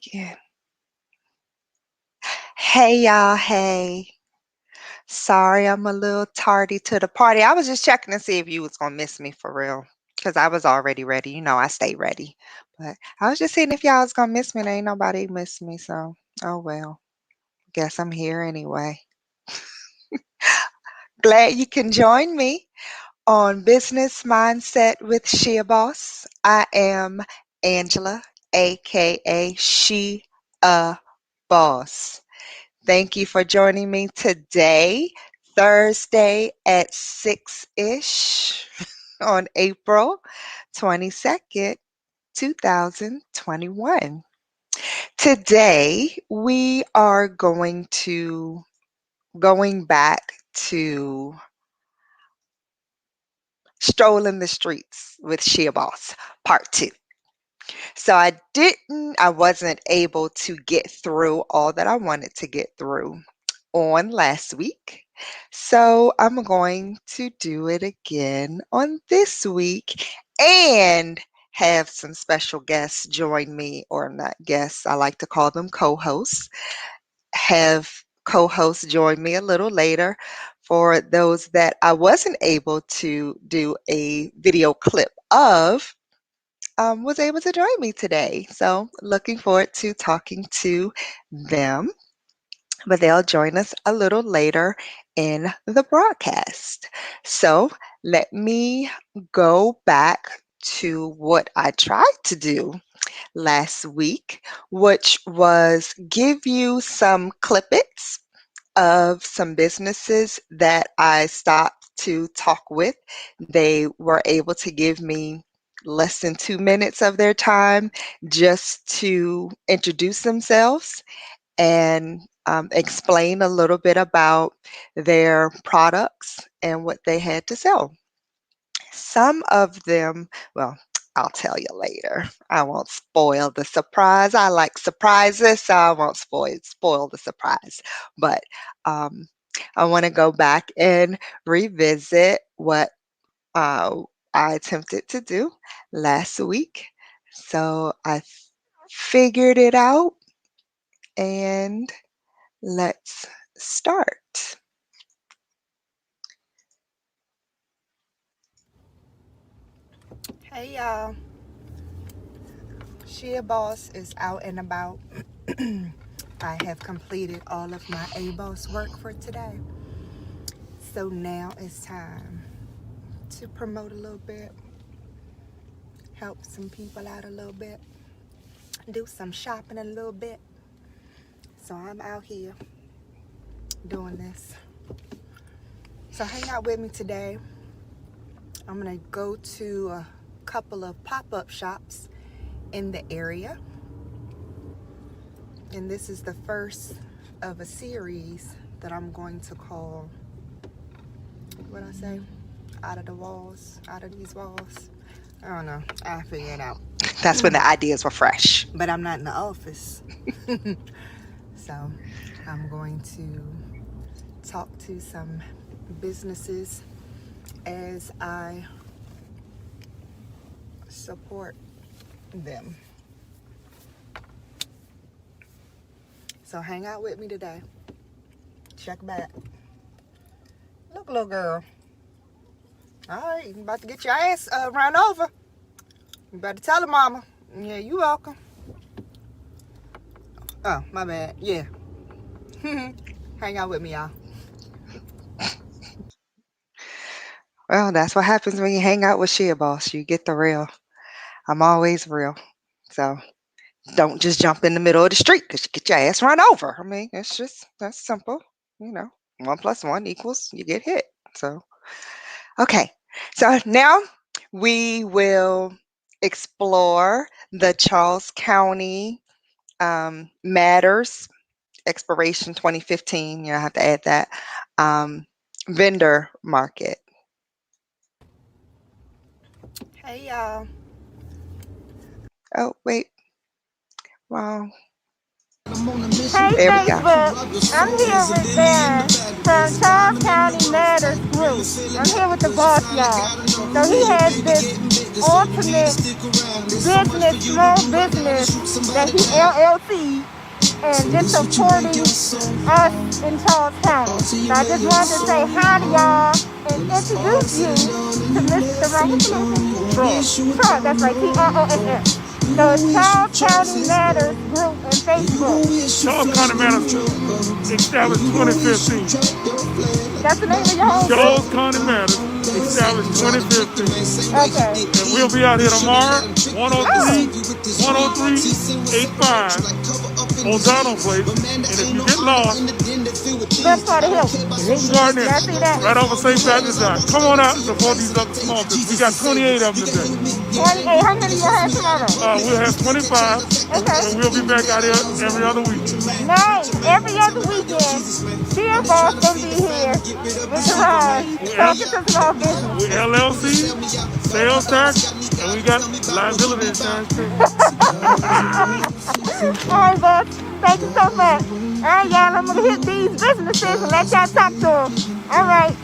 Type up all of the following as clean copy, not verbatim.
again. Hey y'all, hey. Sorry I'm a little tardy to the party. I was just checking to see if you was gonna miss me for real. Cause I was already ready. You know I stay ready. But I was just seeing if y'all was gonna miss me and ain't nobody missed me, so oh well. Guess I'm here anyway. Glad you can join me on Business Mindset with SheABOS. I am Angela, aka She a Boss. Thank you for joining me today, Thursday at 6-ish on April 22nd, 2021. Today, we are going back to Strolling the Streets with SheABOS, part 2. So I wasn't able to get through all that I wanted to get through on last week. So I'm going to do it again on this week and have some special guests join me, or not guests, I like to call them co-hosts. Have co-hosts join me a little later for those that I wasn't able to do a video clip of was able to join me today. So looking forward to talking to them, but they'll join us a little later in the broadcast. So let me go back to what I tried to do last week, which was give you some clippets of some businesses that I stopped to talk with. They were able to give me less than 2 minutes of their time just to introduce themselves and explain a little bit about their products and what they had to sell. Some of them, well, I'll tell you later. I won't spoil the surprise. I like surprises, so I won't spoil the surprise. But um, I want to go back and revisit what uh, I attempted to do last week. So I figured it out, and let's start. Hey y'all, SheABOS is out and about. I have completed all of my ABOS work for today. So now it's time to promote a little bit, help some people out a little bit, do some shopping a little bit. So I'm out here doing this. So hang out with me today. I'm gonna go to a couple of pop-up shops in the area. And this is the first of a series that I'm going to call, what I say? Out of these walls. I don't know. I'll figure it out. That's when the ideas were fresh. But I'm not in the office. So I'm going to talk to some businesses as I support them. So hang out with me today. Check back. Look, little girl. All right, you about to get your ass run over. You better tell her, mama. Yeah, you welcome. Oh, my bad. Yeah. Hang out with me, y'all. Well, that's what happens when you hang out with SheABOS. You get the real. I'm always real. So don't just jump in the middle of the street because you get your ass run over. I mean, that's simple. 1 + 1 = you get hit. So, okay. So now we will explore the Charles County matters expiration 2015. I have to add that vendor market. Hey y'all. Oh wait. Wow. Hey There we go. Facebook, I'm here with them from Charles County Matters Group. I'm here with the boss, y'all. So he has this ultimate business, small business that he LLC and just supporting us in Charles County. So I just wanted to say hi to y'all and introduce you to Mr. Truck. That's right, TROSS. So it's Charles County Matters group and Facebook. Charles County Matters established 2015. That's the name of your whole group? Charles County Matters established 2015. Okay. And we'll be out here tomorrow, 10385 O'Donnell Place. And if you get lost, Best part of Hilton. Hilton Garden Inn, Yeah, I see that. right off of St. Patrick's Day. Come on out and support these other small businesses. We got 28 of them today. 28. How many you have tomorrow? We'll have 25. Okay. And we'll be back out here every other week. Nice. Every other weekend, SheABOS gonna be here with Gerard talking to small business. We LLC, sales tax, and we got liability insurance too. All right, boss. Thank you so much. All right, y'all. I'm gonna hit these businesses and let y'all talk to them. All right.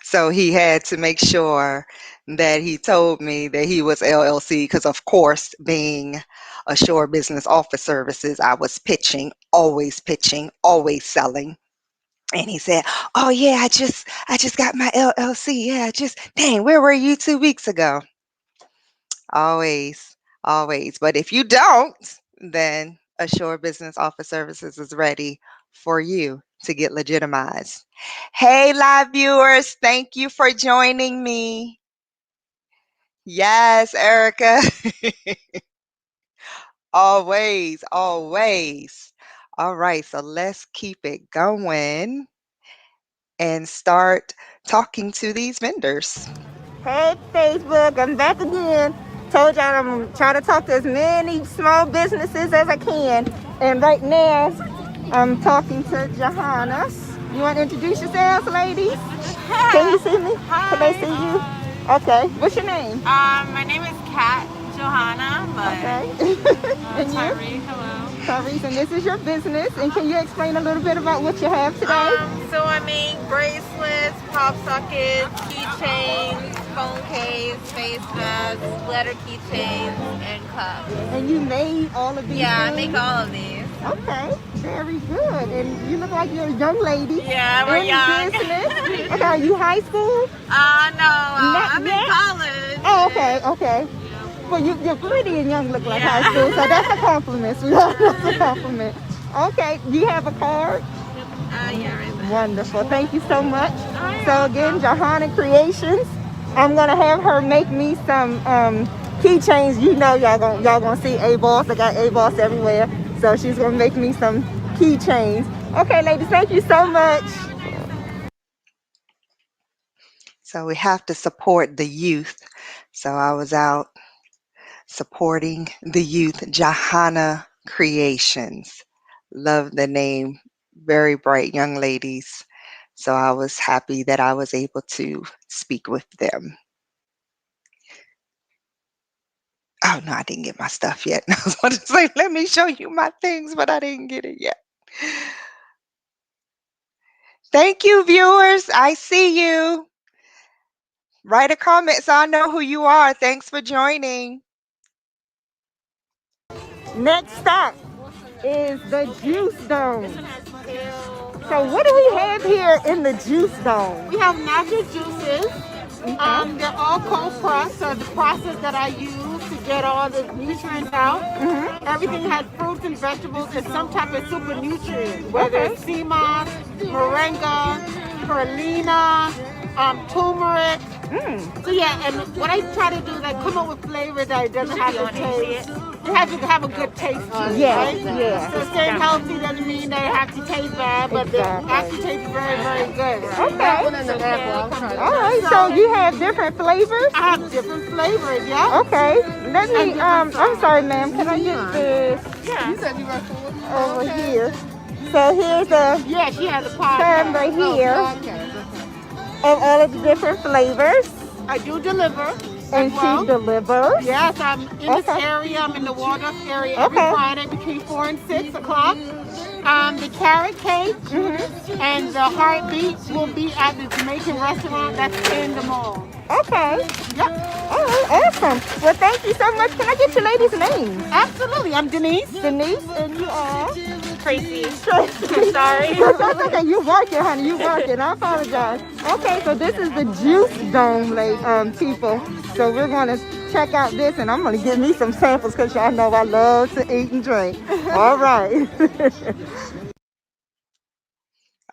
So he had to make sure that he told me that he was LLC because, of course, being Ashore Business Office Services, I was pitching, always selling. And he said, "Oh yeah, I just got my LLC. Yeah, dang, where were you 2 weeks ago?" Always, always. But if you don't, then Ashore Business Office Services is ready for you to get legitimized. Hey, live viewers, thank you for joining me. Yes, Erica. Always, always. All right, so let's keep it going and start talking to these vendors. Hey, Facebook. I'm back again. Told y'all I'm gonna try to talk to as many small businesses as I can. And right now, I'm talking to Johanna. You want to introduce yourselves, ladies? Hi. Can you see me? Hi. Can they see you? Okay. What's your name? My name is Kat Johanna, but Okay. And you? Tyree, hello. Tyrese, and this is your business. And can you explain a little bit about what you have today? So I make bracelets, pop sockets, keychains, phone case, face vests, letter keychains, and cups. And you made all of these Yeah, things? I make all of these. Okay, very good. And you look like you're a young lady. Yeah, we're in young. business. Okay, are you high school? No, Not I'm yet? in college. Oh, okay. Well, you're pretty and young, look like high school, so that's a compliment, sweetheart. That's a compliment. Okay, do you have a card? Yeah, right there. Wonderful. Thank you so much. you're So again, Johanna Creations. I'm gonna have her make me some keychains. You know, y'all gonna see SheABOS. I got SheABOS everywhere. So she's gonna make me some keychains. Okay, ladies, thank you so much. So we have to support the youth. So I was out supporting the youth, Johanna Creations. Love the name. Very bright young ladies. So I was happy that I was able to speak with them. Oh no, I didn't get my stuff yet. I was about to say, let me show you my things, but I didn't get it yet. Thank you, viewers. I see you. Write a comment so I know who you are. Thanks for joining. Next stop is the Juice Dome. So what do we have here in the Juice Dome? We have natural juices. They're all cold pressed, so the process that I use to get all the nutrients out. Everything has fruits and vegetables and some type of super nutrient, whether it's sea moss, moringa, spirulina, turmeric. So yeah, and what I try to do is I come up with flavors that it doesn't have to taste. It has to have a good taste to it, right? Yeah. So staying healthy doesn't mean they have to taste bad, but they actually taste very, very good. Okay. All right. So you have different flavors? I have different flavors, yeah. Okay. Let me. I'm sorry, ma'am. Can I get this Yeah. You said you were cool. over here? So here's the Yeah, she has a pie. can right here Okay. of all of the different flavors, I do deliver. and well. she delivers. Yes, I'm in this Okay. area. I'm in the Waldorf area every Okay. Friday between 4 and 6 o'clock. The carrot cake Mm-hmm. and the heartbeat will be at the Jamaican restaurant that's in the mall. Okay. Yep, All right. Awesome. Well, thank you so much. Can I get your ladies' names? absolutely. I'm Denise. Denise, and you are Tracy. Tracy. Sorry. That's okay. You working, honey. You working. I apologize. Okay, so this is the Juice Dome, people. So we're gonna check out this, and I'm gonna give me some samples because y'all know I love to eat and drink. All right.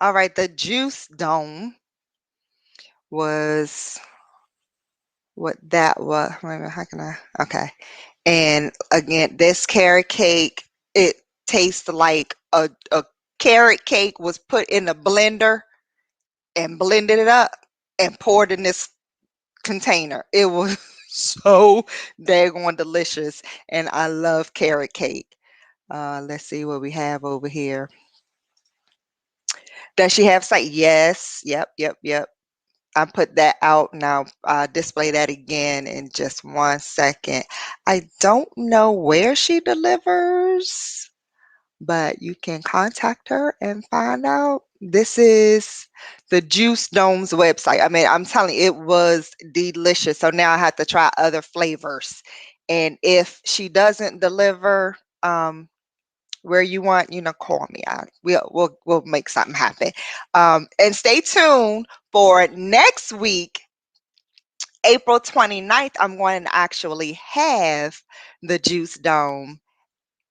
All right, the Juice Dome was what that was. Wait a minute, how can I? Okay. And again, this carrot cake, it tastes like a carrot cake was put in a blender and blended it up and poured in this container. It was so daggone delicious. And I love carrot cake. Let's see what we have over here. Does she have site? Yes. Yep, yep, yep. I put that out now. Display that again in just 1 second. I don't know where she delivers, but you can contact her and find out. This is the Juice Dome's website. I mean, I'm telling you, it was delicious. So now I have to try other flavors. And if she doesn't deliver, where you want, call me. We'll make something happen. And stay tuned for next week, April 29th. I'm going to actually have the Juice Dome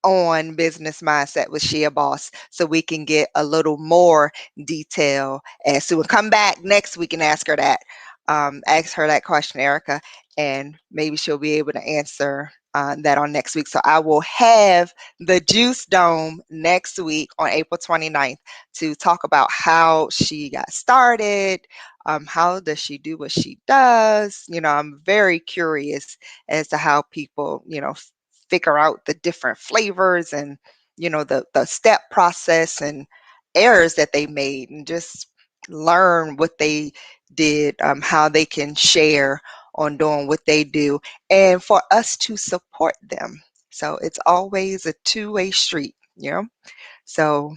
on Business Mindset with SheABOS so we can get a little more detail as to, come back next week and ask her that question, Erica, and maybe she'll be able to answer that on next week. So I will have the Juice Dome next week on April 29th to talk about how she got started. How does she do what she does? I'm very curious as to how people, figure out the different flavors and the step process and errors that they made, and just learn what they did, how they can share on doing what they do, and for us to support them. So it's always a two-way street. So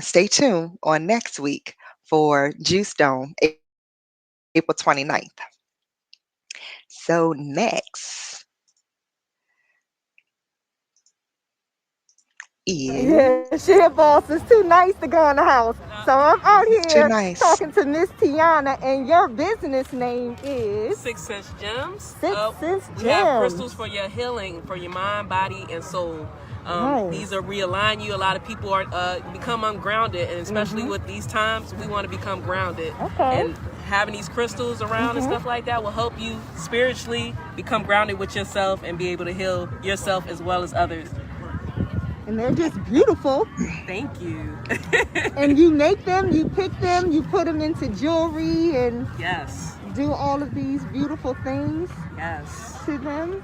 stay tuned on next week for Juice Dome, April 29th. So next Yeah, is she a boss is too nice to go in the house. So I'm out too here nice. talking to Miss Tiana, and your business name is 6 Sense Gems. Six Sense We have Gems. crystals for your healing, for your mind, body, and soul. These Nice. are realign you. A lot of people are become ungrounded, and especially with these times, we want to become grounded. Okay. And having these crystals around and stuff like that will help you spiritually become grounded with yourself and be able to heal yourself as well as others. And they're just beautiful. Thank you. And you make them, you pick them, you put them into jewelry and Yes. do all of these beautiful things Yes. to them.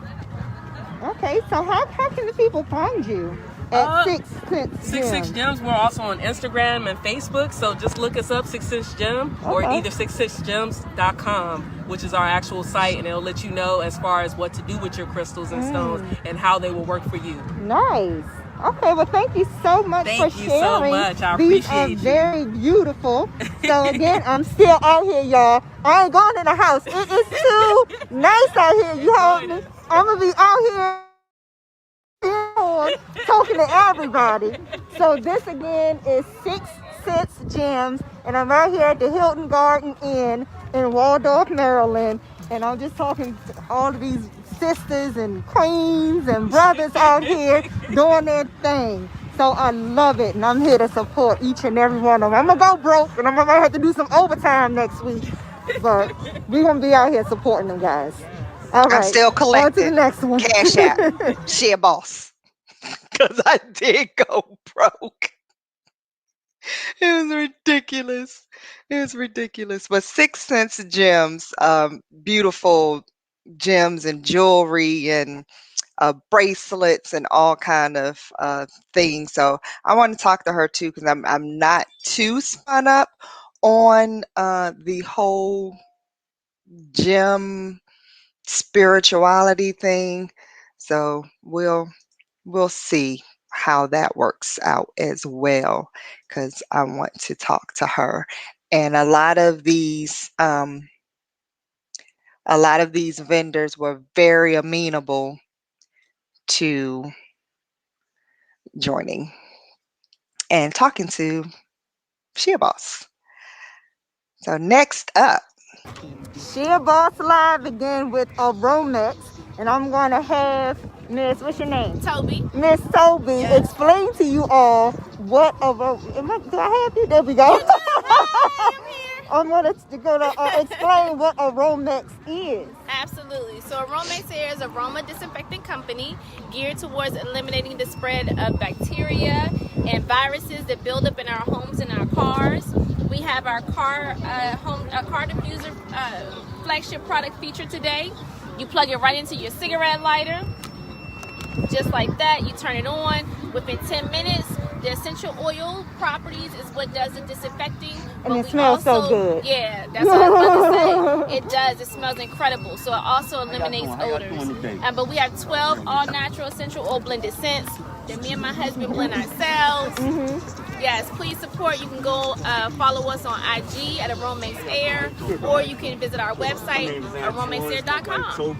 Okay, so how can the people find you at 6 Sense 6 Gems. We're also on Instagram and Facebook, so just look us up, 6 Gem, or Okay. either 6gems.com, which is our actual site, and it'll let you know as far as what to do with your crystals and stones and how they will work for you. Nice. Okay, well, thank you so much for Thank you so sharing. much. I These are appreciate you. very beautiful. So again, I'm still out here, y'all. I ain't going in the house. It is too nice out here. You heard me? I'm gonna be out here talking to everybody. So this again is 6 Sense Gems, and I'm right here at the Hilton Garden Inn in Waldorf, Maryland. And I'm just talking to all of these sisters and queens and brothers out here doing their thing. So I love it, and I'm here to support each and every one of them. I'm gonna go broke, and I'm gonna have to do some overtime next week, but we're gonna be out here supporting them guys. All I'm right, still on to the collecting. next one. Cash App. SheABOS. Because I did go broke. It was ridiculous. It was ridiculous. But 6 Sense Gems, beautiful gems and jewelry and bracelets and all kind of things. So I want to talk to her too, because I'm not too spun up on the whole gem spirituality thing. So we'll see how that works out as well, because I want to talk to her. And a lot of these vendors were very amenable to joining and talking to SheABOS. So next up, SheABOS Live begin with a Romex, and I'm going to have Miss, what's your name? Toby. Miss Toby Yes. explain to you all what a do I have you? There we go. You do. Hi, I'm here. I'm going to explain what a Romex is. Absolutely. So Aromax Air is a aroma disinfectant company geared towards eliminating the spread of bacteria and viruses that build up in our homes and our cars. We have our car diffuser flagship product feature today. You plug it right into your cigarette lighter. Just like that, you turn it on. Within 10 minutes, the essential oil properties is what does the disinfecting. And it smells so good. Yeah, that's what I was about to say. It does. It smells incredible. So it also eliminates odors. But we have 12 all-natural essential oil blended scents that me and my husband blend ourselves. Yes, please support. You can go follow us on IG at Aromax Air, or you can visit our website, aromaxair.com.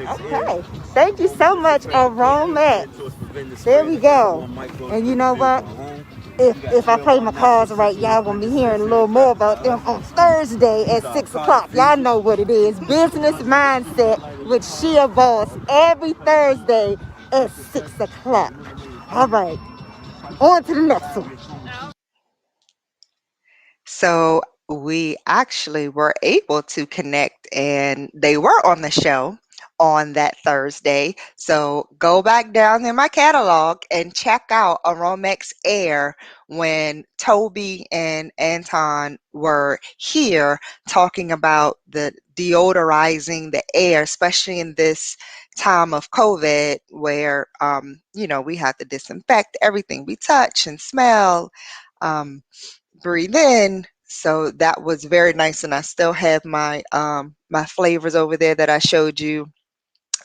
Okay. Thank you so much, Aromax. There we go. And you know what? If I play my cards right, y'all gonna be hearing a little more about them on Thursday at 6 o'clock. Y'all know what it is. Business Mindset with SheABOS every Thursday at 6 o'clock. All right. On to the next one. so we actually were able to connect and they were on the show on that Thursday. So go back down in my catalog and check out Aromex Air when Toby and Anton were here talking about the deodorizing the air, especially in this time of COVID where, we have to disinfect everything we touch and smell. Um, Breathe in. So that was very nice, and I still have my flavors over there that I showed you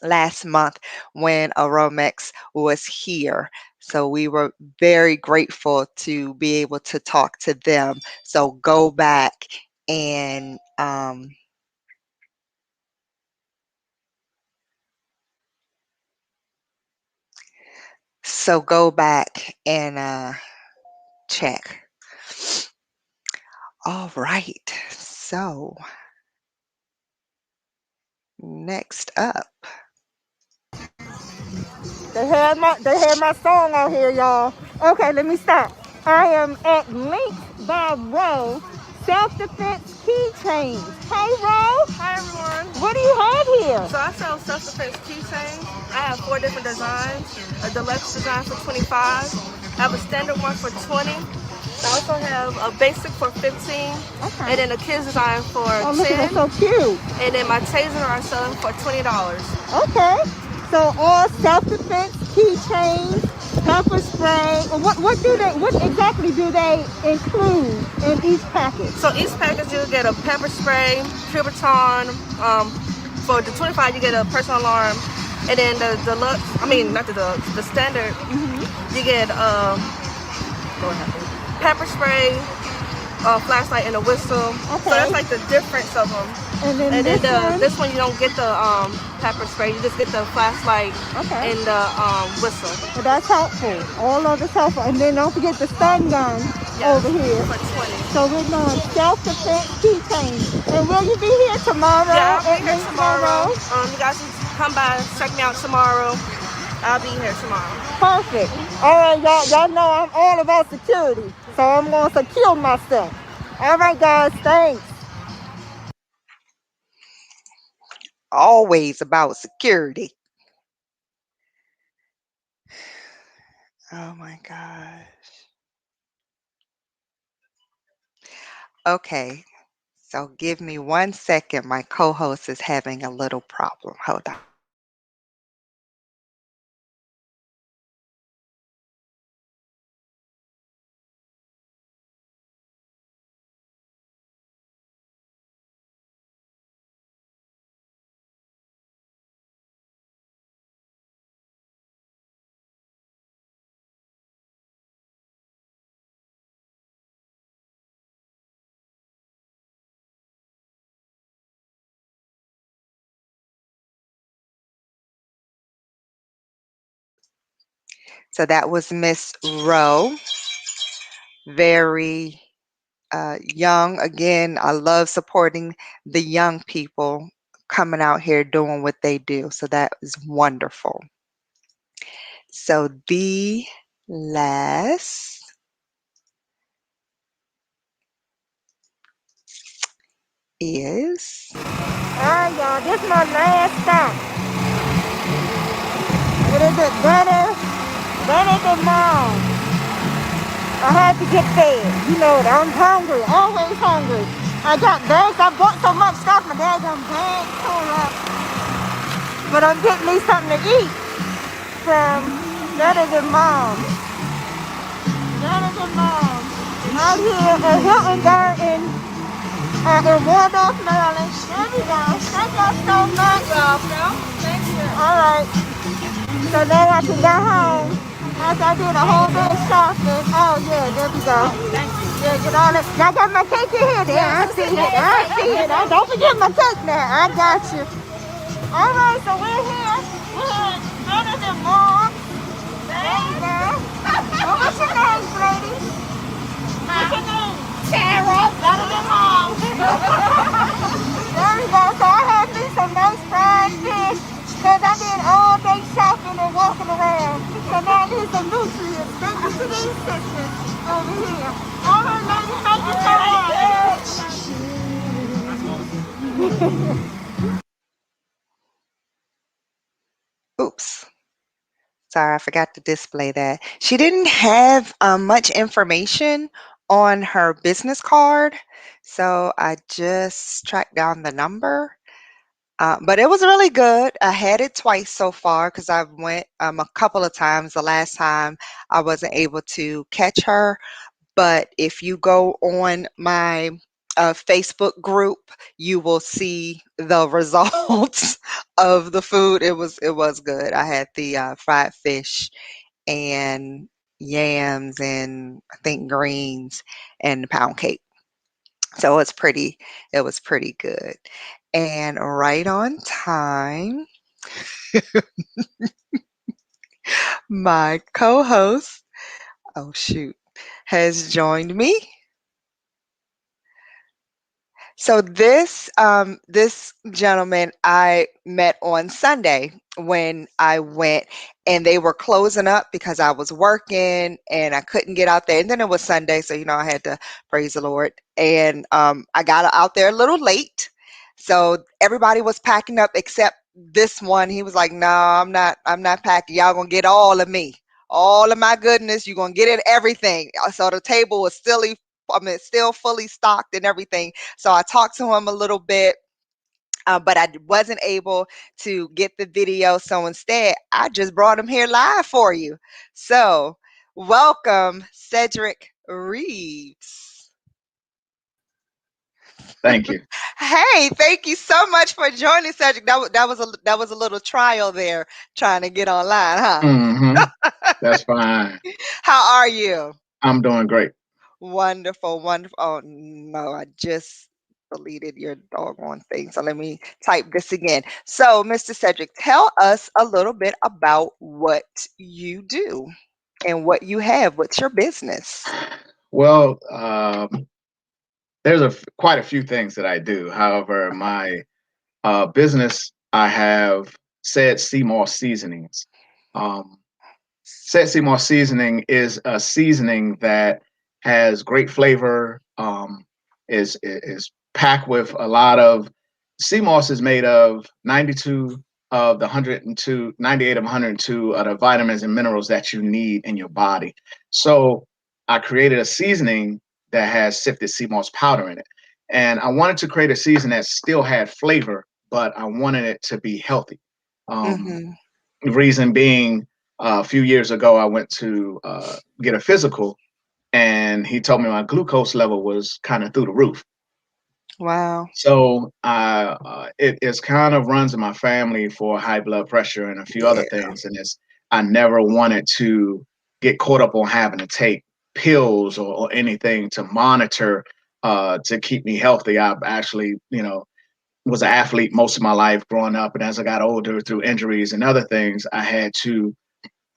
last month when Aromex was here. So we were very grateful to be able to talk to them. So go back and check. All right. So next up. They had my song on here, y'all. Okay, let me start. I am at Links by Row Self-Defense Keychains. Hey, Row. Hi everyone. What do you have here? So I sell self-defense keychains. I have 4 different designs. A deluxe design for 25. I have a standard one for 20. I also have a basic for 15. Okay. And then a kids design for 10. Oh, look at that, so cute. And then my taser are selling for $20. Okay. So all self-defense keychains, pepper spray. What exactly do they include in each package? So each package you get a pepper spray, Cuberton. For the 25 you get a personal alarm. And then the deluxe, not the deluxe, the standard, you get pepper spray, flashlight, and a whistle. Okay. So that's like the difference of them. And then this one you don't get the pepper spray. You just get the flashlight and the whistle. Well, that's helpful. All of it's helpful. And then don't forget the stun gun over here. For 20. So we're doing self-defense keychains. And will you be here tomorrow? Yeah, I'll be here tomorrow. You guys can come by and check me out tomorrow. I'll be here tomorrow. Perfect. All right, y'all know I'm all about security. So I'm going to secure myself. All right, guys, thanks. Always about security. Oh my gosh. Okay, so give me 1 second. My co-host is having a little problem. Hold on. So that was Miss Rowe, very young. Again, I love supporting the young people coming out here doing what they do. So that is wonderful. So the last is All right, y'all. This is my last stop. What is it? Better than mom. I had to get fed. You know it. I'm hungry. Always hungry. I got bags. I bought so much stuff. My dad got bags full up. But I'm getting me something to eat from Better Than Mom. Better Than Mom. Out here at Hilton Garden in Waldorf, Maryland. There we go. Thank y'all so much. Welcome. Thank you. All right. So now I can go home. After I did a whole day of shopping. Oh, yeah, there we go. Yeah, get all that. I got my cake in here. There, I see it. I see it. Don't forget my cake now. I got you. All right, so we're here. We're here. Better Than Mom. There you go. Well, what's your name, lady? What's your name? Sarah. Better Than Mom. There we go. So I had me some nice fried fish because I did all day shopping and walking around. So now I need some nutrients. Thank you to these sisters over here. All right, ladies, thank you so much. oops. Sorry, I forgot to display that. She didn't have much information on her business card, so I just tracked down the number. But it was really good. I had it twice so far because I went a couple of times. The last time I wasn't able to catch her, but if you go on my Facebook group, you will see the results of the food. It was good. I had the fried fish and yams and I think greens and the pound cake. So it was pretty good. And right on time, my co-host, oh shoot, has joined me. So this gentleman I met on Sunday when I went, and they were closing up because I was working and I couldn't get out there. And then it was Sunday, so I had to praise the Lord. And I got out there a little late, so everybody was packing up except this one. He was like, "No, I'm not packing. Y'all gonna get all of me, all of my goodness. You're gonna get it, everything." So the table was still fully stocked and everything. So I talked to him a little bit, but I wasn't able to get the video. So instead, I just brought him here live for you. So welcome, Cedric Reeves. Thank you. Hey, thank you so much for joining, Cedric. That was a little trial there, trying to get online, huh? Hmm. That's fine. How are you? I'm doing great. Wonderful, wonderful. Oh no, I just deleted your doggone thing. So let me type this again. So, Mr. Cedric, tell us a little bit about what you do and what you have. What's your business? Well, there's quite a few things that I do. However, my business, I have said Seymour Seasonings. Um, Said Seymour Seasoning is a seasoning that has great flavor. Is packed with a lot of sea moss is made of 92 of the 102, 98 of 102 of the vitamins and minerals that you need in your body. So I created a seasoning that has sifted sea moss powder in it. And I wanted to create a season that still had flavor, but I wanted it to be healthy. Um, Mm-hmm. Reason being, a few years ago, I went to get a physical, and he told me my glucose level was kind of through the roof. Wow. So it is kind of runs in my family for high blood pressure and a few other Yeah. things. And I never wanted to get caught up on having to take pills or anything to monitor to keep me healthy. I've actually, was an athlete most of my life growing up, and as I got older through injuries and other things, I had to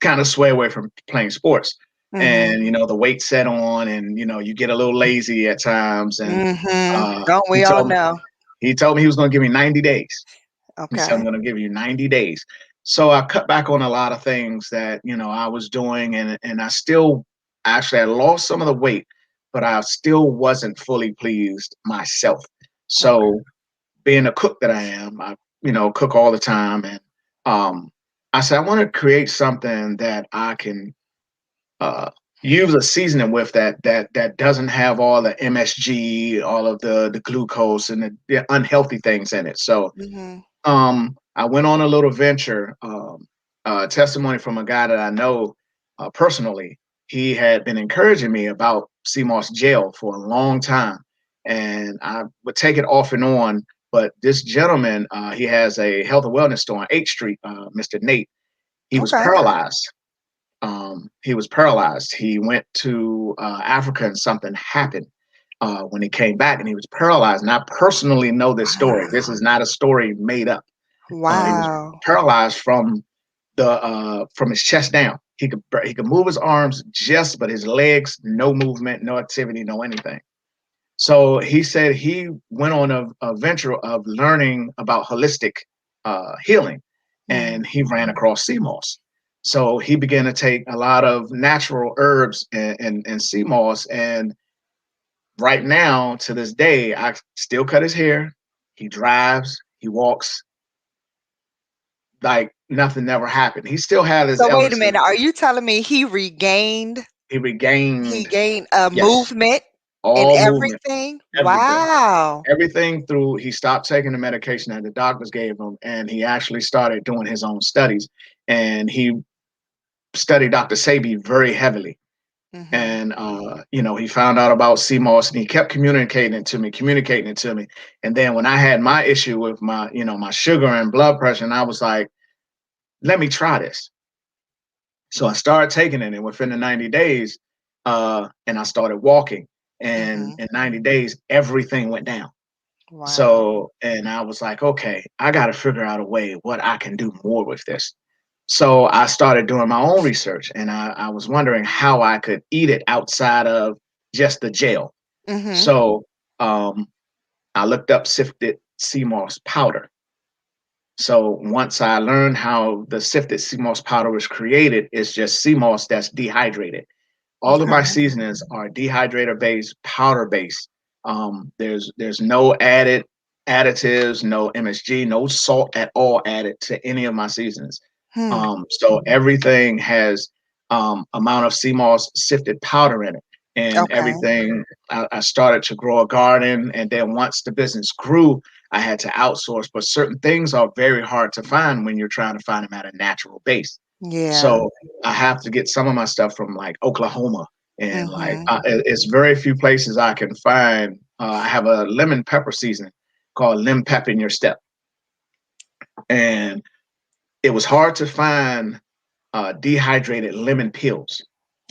kind of sway away from playing sports. Mhm. And the weight set on, and you get a little lazy at times. And Mhm. uh, Don't he we all told me know? he told me he was going to give me 90 days. He said, I'm Okay. going to give you 90 days. So I cut back on a lot of things that, I was doing, and I still actually I lost some of the weight, but I still wasn't fully pleased myself. Okay. So being a cook that I am, I, cook all the time. And um, I said, I want to create something that I can uh, use a seasoning with that doesn't have all the MSG, all of the glucose and the unhealthy things in it. So Mhm. I went on a little venture, testimony from a guy that I know personally. He had been encouraging me about CMOS gel for a long time, and I would take it off and on. But this gentleman, he has a health and wellness store on 8th Street, Mr. Nate. He was Okay. paralyzed. He was paralyzed. He went to Africa and something happened when he came back, and he was paralyzed. And I personally know this story. This is not a story made up. He was Wow. paralyzed from his chest down. He could move his arms just, but his legs, no movement, no activity, no anything. So he said he went on a venture of learning about holistic healing, Mhm. and he ran across sea moss. So he began to take a lot of natural herbs and sea moss. And right now, to this day, I still cut his hair. He drives, he walks like nothing never happened. He still had his So wait a illnesses. minute. Are you telling me He he regained, gained, yes, movement and all movement, everything? everything. Wow. Everything through he stopped taking the medication that the doctors gave him, and he actually started doing his own studies. And he studied Dr. Sabi very heavily. Mhm. And he found out about CMOS, and he kept communicating it to me. And then when I had my issue with my sugar and blood pressure, and I was like, let me try this. So I started taking it, and within the 90 days, and I started walking. And Mhm. in 90 days, everything went down. Wow. So, and I was like, okay, I got to figure out a way what I can do more with this. So I started doing my own research, and I was wondering how I could eat it outside of just the gel. Mhm. So um, I looked up sifted sea moss powder. So once I learned how the sifted sea moss powder was created, it's just sea moss that's dehydrated. All of my Okay. seasonings are dehydrator based, powder based. There's no added additives, no MSG, no salt at all added to any of my seasonings. Hmm. So everything has amount of sea moss sifted powder in it, and Okay. everything. I started to grow a garden, and then once the business grew, I had to outsource. But certain things are very hard to find when you're trying to find them at a natural base. Yeah. So I have to get some of my stuff from like Oklahoma, and like Mhm. it's very few places I can find. I have a lemon pepper seasoning called Lim Pep in Your Step, and it was hard to find dehydrated lemon peels.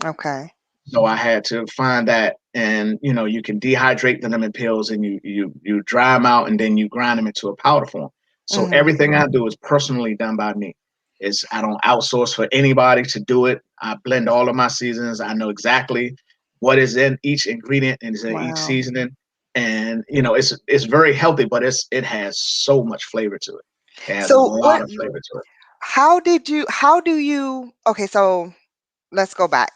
Okay. So I had to find that, and you can dehydrate the lemon peels, and you dry them out, and then you grind them into a powder form. So Mhm. everything I do is personally done by me. It's I don't outsource for anybody to do it. I blend all of my seasons. I know exactly what is in each ingredient and is in each Wow. seasoning, and it's very healthy, but it has so much flavor to it. It has a So lot of flavor to it. how do you okay, so let's go back.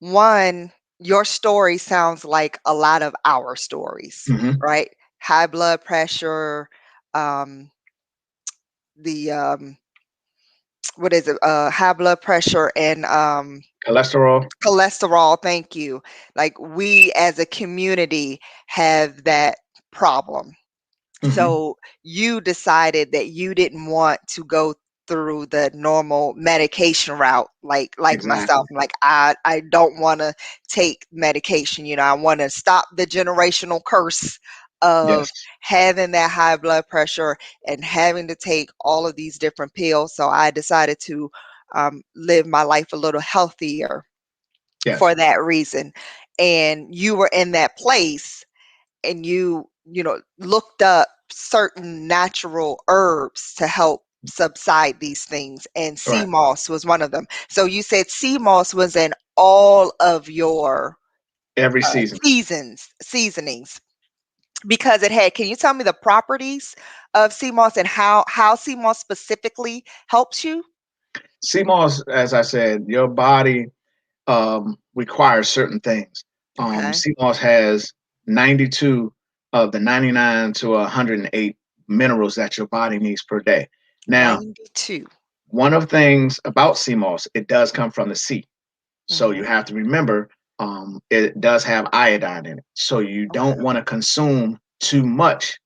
One, your story sounds like a lot of our stories, Hmm. right? High blood pressure, um, the what is it? High blood pressure and Cholesterol. cholesterol. Thank you. Like we as a community have that problem. Hmm. So you decided that you didn't want to go through the normal medication route like myself. Exactly. Like I don't want to take medication, I want to stop the generational curse of Yes. having that high blood pressure and having to take all of these different pills. So I decided to live my life a little healthier for Yes. that reason. And you were in that place and you looked up certain natural herbs to help subside these things, and sea Right. moss was one of them. So you said sea moss was in all of your Every season. seasonings because it had. Can you tell me the properties of sea moss and how sea moss specifically helps you? CMOS, as I said, your body requires certain things. Okay, CMOS has 92 of the 99 to 108 minerals that your body needs per day. Now, 92. one of the things about sea moss, it does come from the sea. So you Mm-hmm. have to remember it does have iodine in it. So you don't Okay. want to consume too much.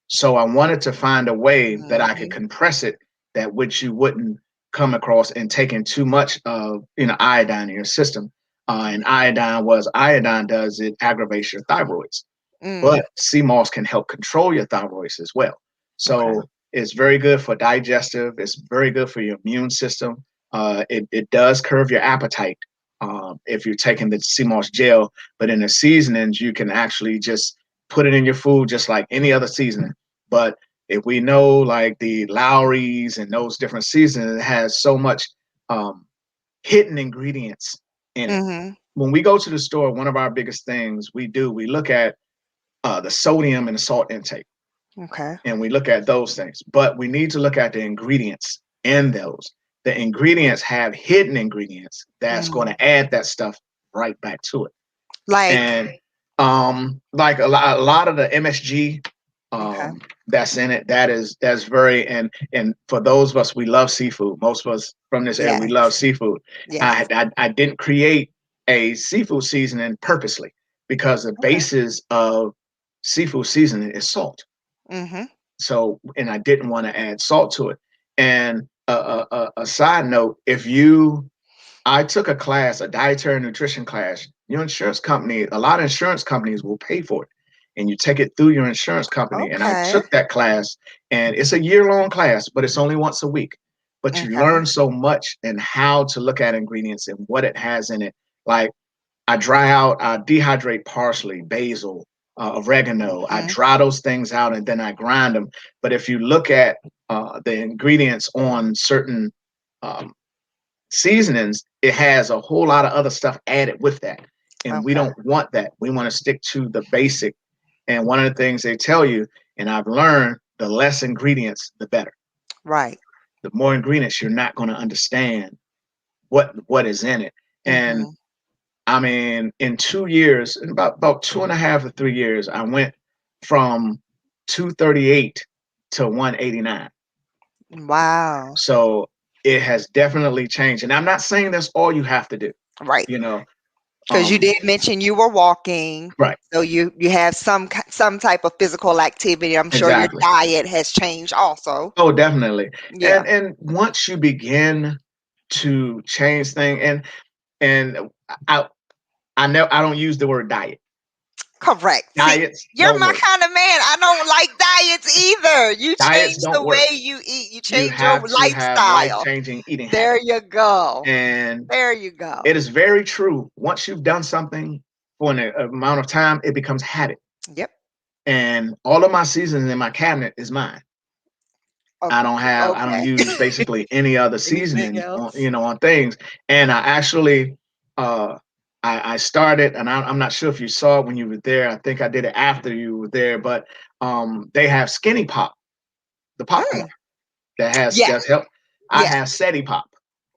So I wanted to find a way that I could Mm-hmm. compress it that which you wouldn't come across and taking too much of iodine in your system. And iodine does it aggravates your thyroids, Mm, but sea moss can help control your thyroids as well. okay. So it's very good for digestive. It's very good for your immune system. It does curb your appetite if you're taking the sea moss gel, but in the seasonings, you can actually just put it in your food just like any other seasoning. But if we know like the Lowry's and those different seasonings, it has so much um, hidden ingredients in it. Mm-hmm. When we go to the store, one of our biggest things we look at the sodium and the salt intake, Okay. and we look at those things. But we need to look at the ingredients in those. The ingredients have hidden ingredients that's going Mm. to add that stuff right back to it. Like, And like a lot of the MSG okay. that's in it, that's very and for those of us we love seafood. Most of us from this area we Yes. love seafood. Yes. I didn't create a seafood seasoning purposely because the Okay. basis of seafood seasoning is salt. Mm-hmm. So, and I didn't want to add salt to it. And a side note, if you I took a class, a dietary nutrition class. Your insurance company, a lot of insurance companies will pay for it. And you take it through your insurance company. And I Okay. took that class, and it's a year-long class, but it's only once a week. But you Okay. learn so much and how to look at ingredients and what it has in it. Like I dehydrate parsley, basil, oregano. I Mm-hmm. dry those things out and then I grind them. But if you look at the ingredients on certain um, seasonings, it has a whole lot of other stuff added with that. And we Okay. don't want that. We want to stick to the basic. And one of the things they tell you, and I've learned, the less ingredients, the better. Right. The more ingredients, you're not going to understand what is in it. And Mm-hmm. I mean, in 2 years, in about 2.5 to 3 years, I went from 238 to 189. Wow. So it has definitely changed. And I'm not saying that's all you have to do. Right. You know, Because you um, did mention you were walking, right, so you have some type of physical activity. I'm sure your exactly. diet has changed also. Oh, definitely. Yeah. And once you begin to change things, and I I know I don't use the word diet. Correct. See, Diets you're don't my work. kind of man. I don't like diets either. You Diets change don't the way work. you eat. You You change your have to have life lifestyle. changing eating There habits. you go. And There you go. it is very true. Once you've done something for an amount of time, it becomes habit. Yep. And all of my seasons in my cabinet is mine. Okay. I don't Okay. use basically any other Anything seasoning on else? on things. And I actually I started, and I'm not sure if you saw it when you were there. I think I did it after you were there, but they have Skinny Pop, the popcorn Mm. Yeah. that's help. I Yeah. have SETI Pop.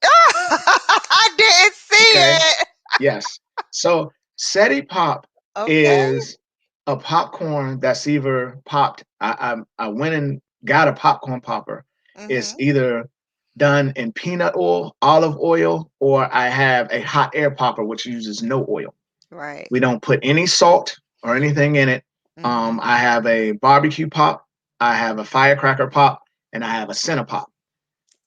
I didn't see Okay. it. Yes. So SETI Pop Okay. is a popcorn that's either popped. I went and got a popcorn popper. It's Mhm. either done in peanut oil, olive oil, or I have a hot air popper which uses no oil. Right. We don't put any salt or anything in it. Mhm. I have a barbecue pop, I have a firecracker pop, and I have a cinnamon pop.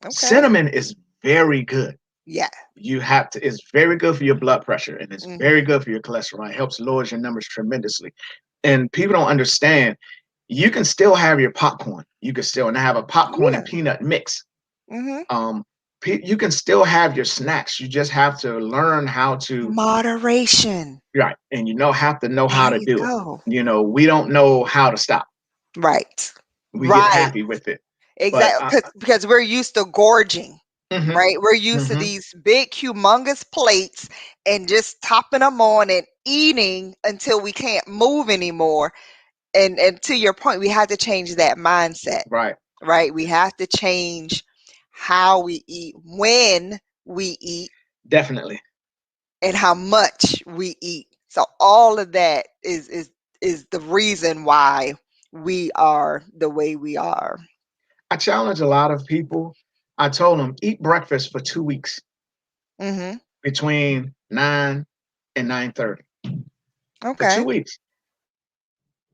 Okay. Cinnamon is very good. Yeah. You have to, it's very good for your blood pressure and it's very Mhm. good for your cholesterol. It helps lower your numbers tremendously. And people don't understand you can still have your popcorn. You can still and have a popcorn and Yeah. peanut mix. Mhm. Um, you can still have your snacks. You just have to learn how to Moderation. right, and have to know how There to you do it. go. We don't know how to stop. Right. We get Right. happy with it. But Exactly, because we're used to gorging, mhm, right? We're used to mhm, these big, humongous plates and just topping them on and eating until we can't move anymore. And to your point, we have to change that mindset, right, right? We have to change how we eat, when we eat, definitely. and how much we eat. So all of that is the reason why we are the way we are. I challenge a lot of people. I told them eat breakfast for 2 weeks Mhm. between 9 and 9:30 for two Okay. weeks,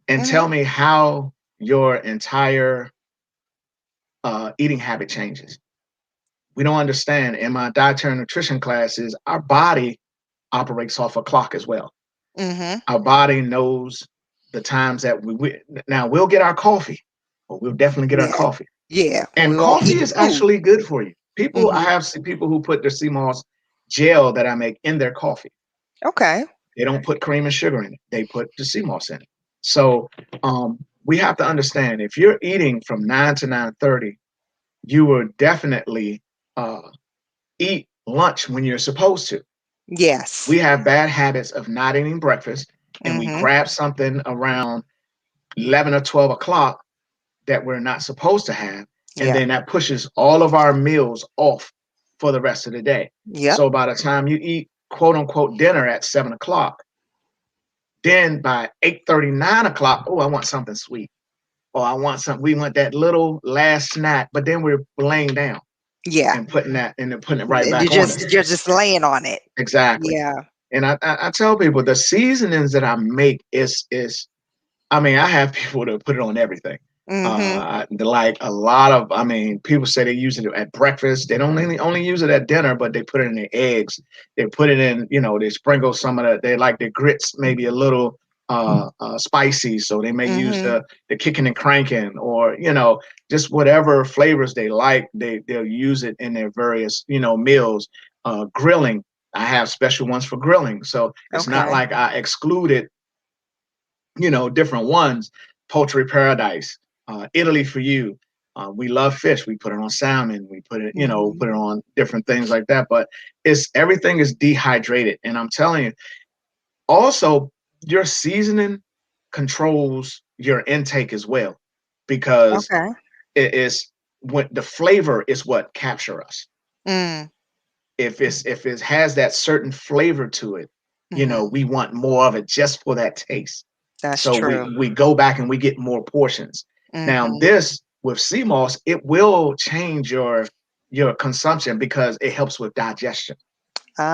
and Mhm. tell me how your entire eating habit changes. We don't understand. In my dietary nutrition classes, our body operates off a clock as well. Mhm. Our body knows the times that now we'll get our coffee, or we'll definitely get our Yeah. coffee. Yeah. And We won't eat coffee is food. actually good for you. I Mhm. have seen people who put their CMOS gel that I make in their coffee. Okay. They don't put cream and sugar in it. They put the CMOS in it. So we have to understand if you're eating from 9 to 9:30, you will definitely uh, eat lunch when you're supposed to. Yes. We have bad habits of not eating breakfast, and we Mhm. grab something around 11 or 12 o'clock that we're not supposed to have. And Yep. then that pushes all of our meals off for the rest of the day. Yep. So by the time you eat quote unquote dinner at 7 o'clock, then by 8:30, 9 o'clock, oh, I want something sweet. Or I want something, we want that little last snack, but then we're laying down Yeah. and putting that and then putting it right And back on us. you're just laying on it. Exactly. Yeah. And I tell people the seasonings that I make is I mean, I have people that put it on everything. Mhm. Like a lot of, I mean, people say they use it at breakfast. They don't only use it at dinner, but they put it in their eggs. They put it in, they sprinkle some of the, they like their grits maybe a little spicy. So they may use Mhm. the kicking and cranking or, just whatever flavors they like, they'll use it in their various, meals. Grilling, I have special ones for grilling. So it's not Okay. like I excluded different ones. Poultry Paradise, Italy for you. We love fish. We put it on salmon. We put it, Mhm. put it on different things like that. But it's everything is dehydrated, and I'm telling you, also your seasoning controls your intake as well, because Okay. it is when the flavor is what capture us. Mm. If it has that certain flavor to it, Mhm. we want more of it just for that taste. That's So we true. we go back and we get more portions. Now Mhm. this with CMOS, it will change your consumption because it helps with digestion.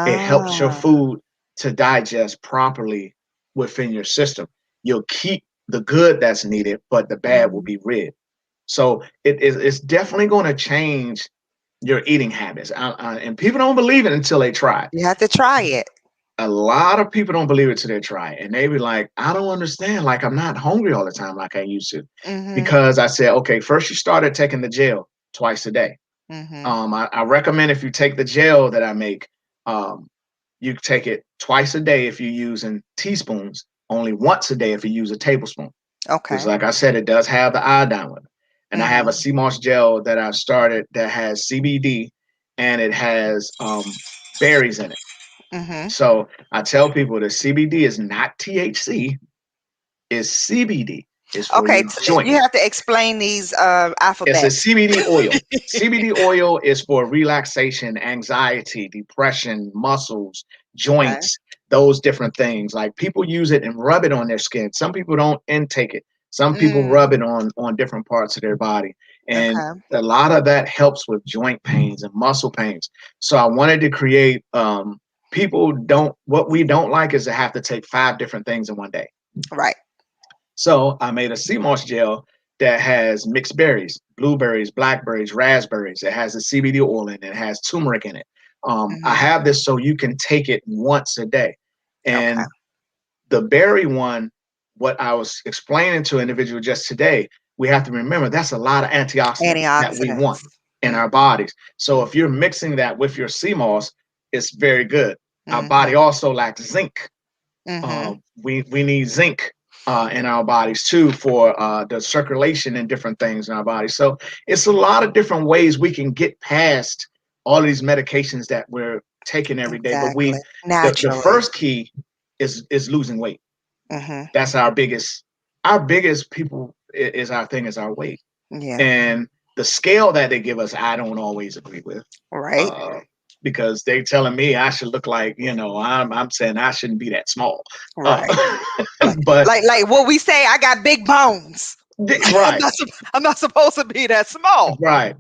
It helps your Ah. food to digest properly within your system. You'll keep the good that's needed, but the bad will Mhm. be rid. So it's definitely going to change your eating habits. And people don't believe it until they try it. You have to try it. A lot of people don't believe it till they try it. And they be like, I don't understand. Like, I'm not hungry all the time like I used to. Mhm. Because I said, okay, first you started taking the gel twice a day. Mhm. I recommend if you take the gel that I make, um, you take it twice a day if you're using teaspoons, only once a day if you use a tablespoon. Because, Okay. like I said, it does have the iodine with it. And I have a Mhm. CMOS gel that I started that has CBD and it has berries in it. Mhm. So I tell people the CBD is not THC, it's CBD. It's for Okay, your you joints. have to explain these It's a alphabets. CBD oil. CBD oil is for relaxation, anxiety, depression, muscles, Okay. joints, those different things. Like people use it and rub it on their skin. Some people don't intake it. Some people Mm. rub it on different parts of their body. And Okay. a lot of that helps with joint pains and muscle pains. So I wanted to create people don't what we don't like is to have to take 5 different things in one day. Right. So I made a sea moss gel that has mixed berries, blueberries, blackberries, raspberries. It has a CBD oil in it. It has turmeric in it. I Mhm. have this so you can take it once a day. Okay. And the berry one, what I was explaining to an individual just today, we have to remember that's a lot of antioxidants that we want Antioxidants. in our Mhm. bodies. So if you're mixing that with your sea moss, it's very good. Our body Mhm. also lacks zinc. Mhm. We need zinc in our bodies too for the circulation and different things in our bodies. So it's a lot of different ways we can get past all these medications that we're taking every day. But Exactly. the Naturally. first key is losing weight. Mhm. That's our biggest people is our thing is our weight. Yeah. And the scale that they give us, I don't always agree with. Right. Uh, because they're telling me I should look like, I'm saying I shouldn't be that small. Uh, Right. Like but like what we say, I got big bones. right, I'm not supposed to be that small. right.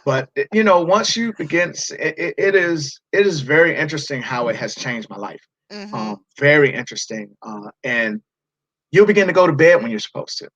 But once you begin, it is very interesting how it has changed my life. Mhm. Very interesting. And you'll begin to go to bed when you're supposed to,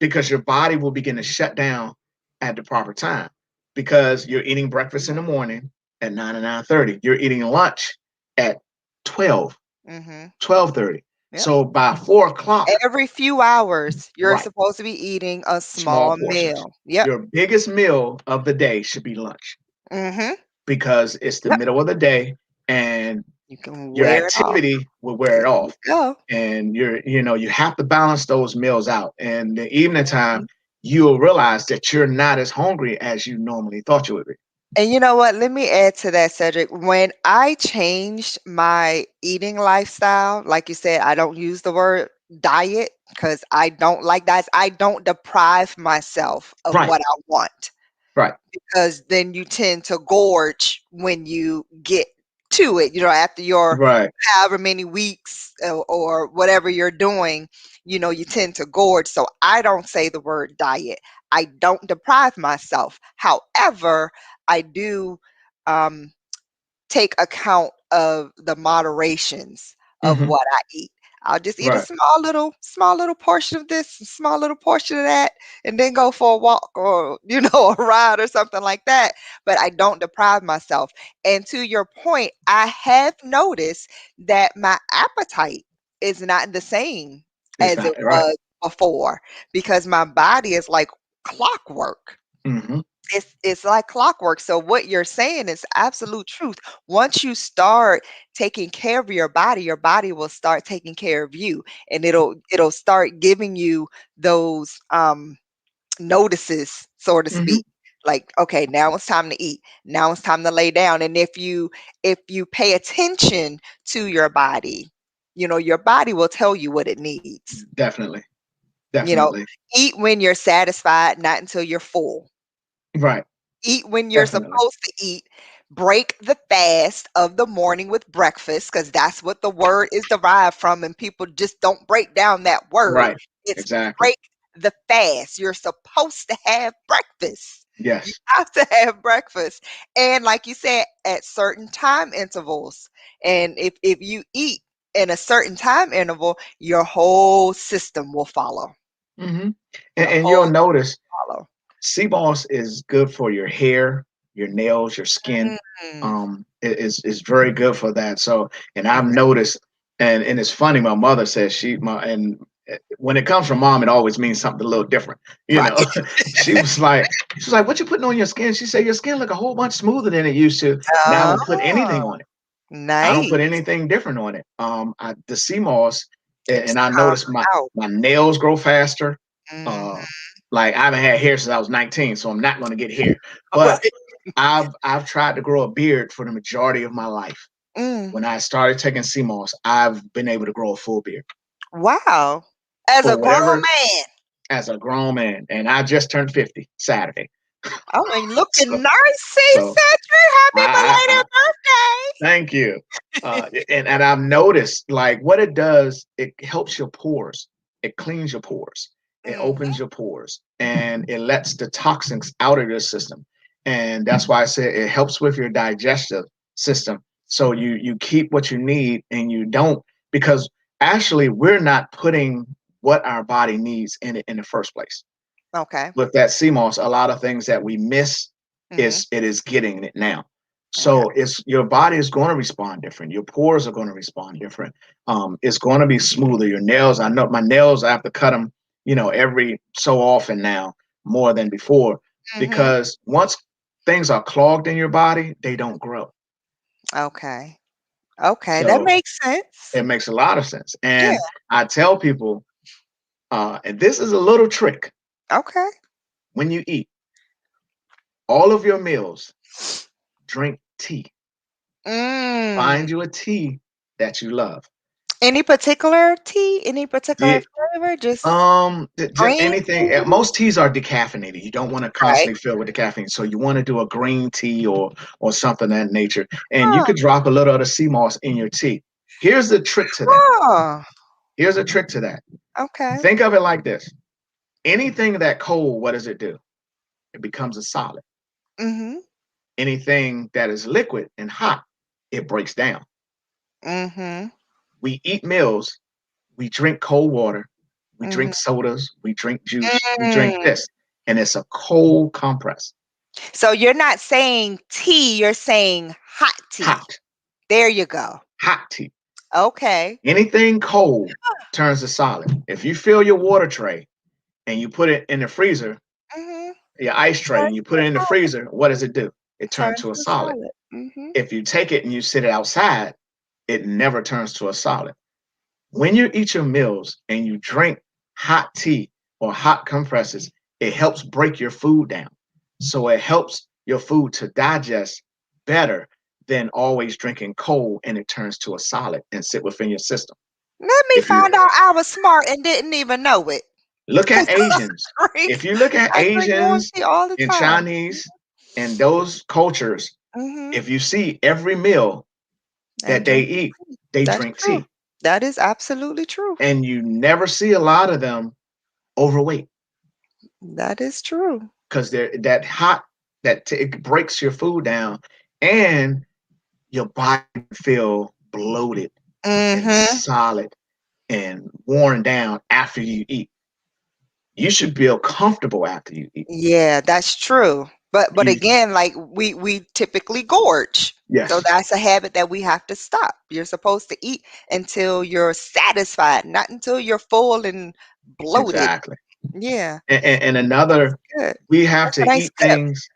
because your body will begin to shut down at the proper time, because you're eating breakfast in the morning at 9 and 9:30. You're eating lunch at 12, Mhm. 12:30. Yep. So by 4 o'clock, Every few hours, you're right, supposed to be eating a small small portions. meal. Yep. Your biggest meal of the day should be lunch, Mhm. because it's the Yep. middle of the day and You can your wear it off. activity will wear There it you off. go. And you have to balance those meals out. And the evening time, Mhm. you'll realize that you're not as hungry as you normally thought you would be. And you know what? Let me add to that, Cedric. When I changed my eating lifestyle, like you said, I don't use the word diet because I don't like that. I don't deprive myself of Right, what I want, right, because then you tend to gorge when you get to it, after your right. however many weeks or whatever you're doing, you tend to gorge. So I don't say the word diet. I don't deprive myself. However, I do um, take account of the moderations of Hmm. what I eat. I'll just eat a Right. small little portion of this, a small little portion of that, and then go for a walk or a ride or something like that. But I don't deprive myself. And to your point, I have noticed that my appetite is not the same It's as it not right. was before, because my body is like clockwork. Hmm. It's like clockwork. So what you're saying is absolute truth. Once you start taking care of your body will start taking care of you, and it'll start giving you those notices, so to Hmm. speak. Like, okay, now it's time to eat. Now it's time to lay down. And if you pay attention to your body, your body will tell you what it needs. Definitely, You know, definitely. eat when you're satisfied, not until you're full. Right, Eat when you're definitely. supposed to eat. Break the fast of the morning with breakfast, because that's what the word is derived from, and people just don't break down that word. Right, It's exactly. break the fast. You're supposed to have breakfast. You Yes. have to have breakfast. And like you said, at certain time intervals. And if you eat in a certain time interval, your whole system will follow. Hmm. Your And whole you'll system notice will follow. CMOS is good for your hair, your nails, your skin. Mm, It is very good for that. So, and I've okay. noticed, and it's funny. My mother says when it comes from mom, it always means something a little different. You Right. know, she was like, "What you putting on your skin?" She said, "Your skin look a whole bunch smoother than it used to." And I don't put anything Oh, on it. I don't put nice. anything different on it. The CMOS, It's and I time noticed my out. my nails grow faster. Mhm. Uh, like I haven't had hair since I was 19, so I'm not going to get hair. But Right. I've tried to grow a beard for the majority of my life. Mm. When I started taking CMOS, I've been able to grow a full beard Wow. As a for grown whatever man. as a grown man, and I just turned 50 Saturday. I mean, looking So nice, see, so Cedric. Happy I belated birthday. thank you. And I've noticed like what it does, it helps your pores. It cleans your pores. It Mhm. opens your pores and it lets the toxins out of your system. And that's why I say it helps with your digestive system. So you keep what you need and you don't, because actually we're not putting what our body needs in it in the first place. Okay. With that CMOS, a lot of things that we miss Mhm. is getting it now. Okay. So it's your body is going to respond different. Your pores are going to respond different. It's going to be smoother. Your nails, I know my nails, I have to cut them, every so often now, more than before, Mhm. because once things are clogged in your body, they don't grow. Okay. Okay, that So makes sense. it makes a lot of sense. Yeah. And I tell people, And this is a little trick. Okay. When you eat all of your meals, drink tea. Mm. Find you a tea that you love. Any particular tea? Any particular Yeah, flavor? Just green anything. tea? Most teas are decaffeinated. You don't want to Right. constantly fill with the caffeine, so you want to do a green tea or something of that nature. And you Huh. could drop a little of the sea moss in your tea. Here's the trick to that. Huh. Here's a trick to that. Okay. Think of it like this: anything that cold, what does it do? It becomes a solid. Mhm. Anything that is liquid and hot, it breaks down. Mhm. We eat meals, we drink cold water, we Mhm. drink sodas, we drink juice, we drink Mm. this, and it's a cold compress. So you're not saying tea, you're saying hot tea. Hot, There you go. hot tea. Okay. Anything cold turns to solid. If you fill your water tray and you put it in the freezer, Mhm. your ice tray, and Turns you to put a it in the solid. freezer, what does it do? It turns Turns to a to a solid. solid. Mhm. If you take it and you sit it outside, it never turns to a solid. When you eat your meals and you drink hot tea or hot compresses, it helps break your food down. So it helps your food to digest better than always drinking cold and it turns to a solid and sit within your system. Let me If you find out I was smart and didn't even know it. look at 'Cause Asians, drink if you look at I drink warm Asians tea all the and time. Chinese and those cultures, Mhm. if you see every meal And that they drink eat, tea. they That's drink true. tea. That is absolutely true. And you never see a lot of them overweight That is true. because they're that hot it breaks your food down and your body feel bloated and Mhm. solid and worn down after you eat. You should feel comfortable after you eat. Yeah, that's true. But You again, like we typically gorge. So yes, that's a habit that we have to stop. You're supposed to eat until you're satisfied, not until you're full and bloated. exactly. Yeah, And that's another, good. we have That's a to nice eat tip. things.